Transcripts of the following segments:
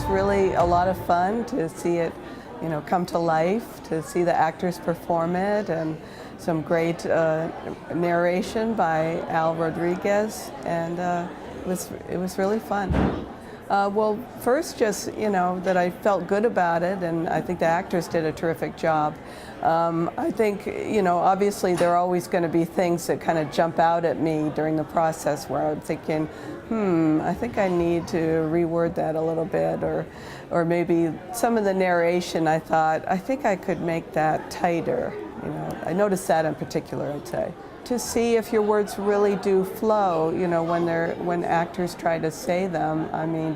was really a lot of fun to see it, come to life, to see the actors perform it, and some great narration by Al Rodriguez, and it was really fun. Well, first, just that I felt good about it, and I think the actors did a terrific job. I think obviously there are always going to be things that kind of jump out at me during the process where I'm thinking, I think I need to reword that a little bit, or maybe some of the narration I thought I think I could make that tighter. I noticed that in particular, I'd say. To see if your words really do flow, when actors try to say them. I mean,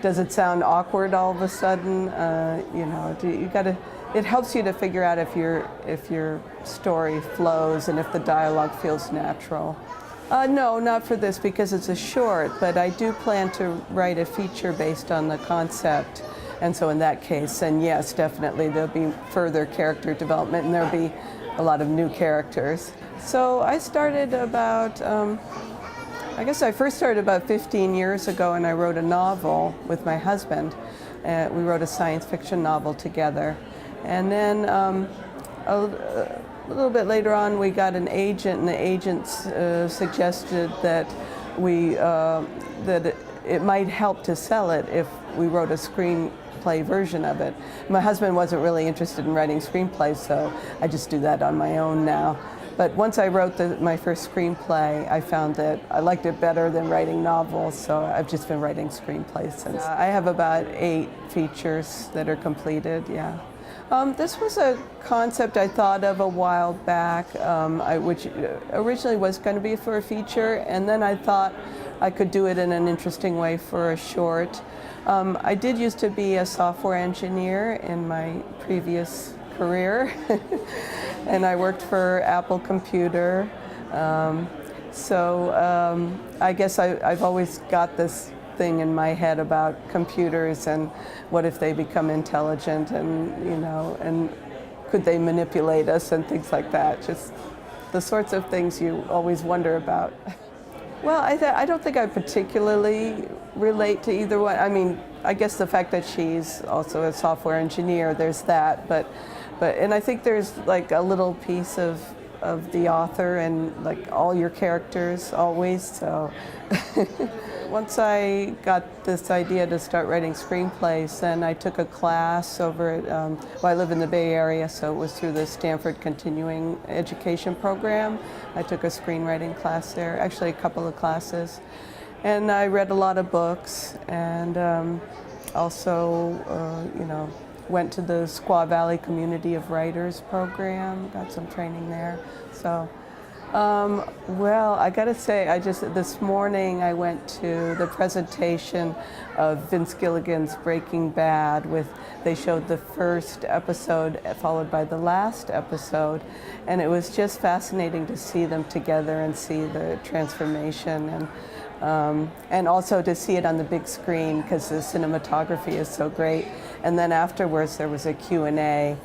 does it sound awkward all of a sudden? It helps you to figure out if your story flows and if the dialogue feels natural. No, not for this because it's a short, but I do plan to write a feature based on the concept. And so in that case, then yes, definitely there'll be further character development and there'll be a lot of new characters. So I started about, I guess I first started about 15 years ago, and I wrote a novel with my husband. We wrote a science fiction novel together. And then a little bit later on, we got an agent, and the agent suggested that that it might help to sell it if we wrote a screenplay version of it. My husband wasn't really interested in writing screenplays, so I just do that on my own now. But once I wrote my first screenplay, I found that I liked it better than writing novels, so I've just been writing screenplays since. I have about 8 features that are completed, yeah. This was a concept I thought of a while back, which originally was going to be for a feature, and then I thought I could do it in an interesting way for a short. I did used to be a software engineer in my previous career, and I worked for Apple Computer. I guess I've always got this thing in my head about computers and what if they become intelligent, and and could they manipulate us and things like that. Just the sorts of things you always wonder about. Well, I don't think I particularly relate to either one. I mean, I guess the fact that she's also a software engineer, there's that, and I think there's like a little piece of the author and like all your characters always, so. Once I got this idea to start writing screenplays, then I took a class over at, I live in the Bay Area, so it was through the Stanford Continuing Education Program. I took a screenwriting class there, actually a couple of classes. And I read a lot of books, and also, went to the Squaw Valley Community of Writers program, got some training there. So. Well, I gotta say, this morning I went to the presentation of Vince Gilligan's Breaking Bad. They showed the first episode followed by the last episode, and it was just fascinating to see them together and see the transformation, and also to see it on the big screen because the cinematography is so great. And then afterwards there was a Q&A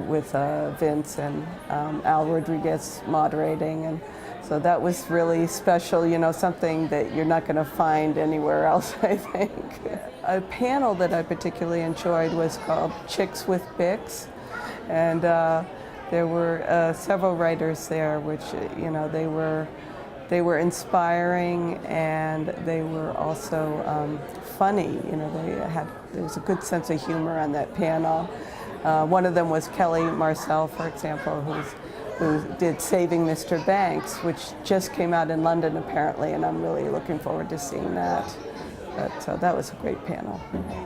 with Vince and Al Rodriguez moderating, and so that was really special, something that you're not going to find anywhere else, I think. A panel that I particularly enjoyed was called Chicks with Bics, and there were several writers there which, they were inspiring, and they were also funny. There was a good sense of humor on that panel. One of them was Kelly Marcel, for example, who did Saving Mr. Banks, which just came out in London apparently, and I'm really looking forward to seeing that. So that was a great panel.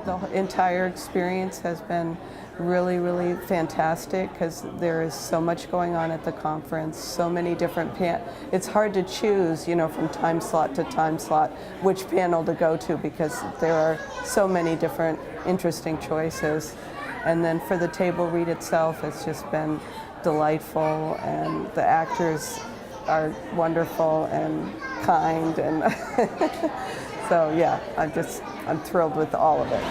The entire experience has been really, really fantastic because there is so much going on at the conference, so many different it's hard to choose, from time slot to time slot which panel to go to because there are so many different interesting choices. And then for the table read itself, it's just been delightful, and the actors are wonderful and kind, and so yeah, I'm thrilled with all of it.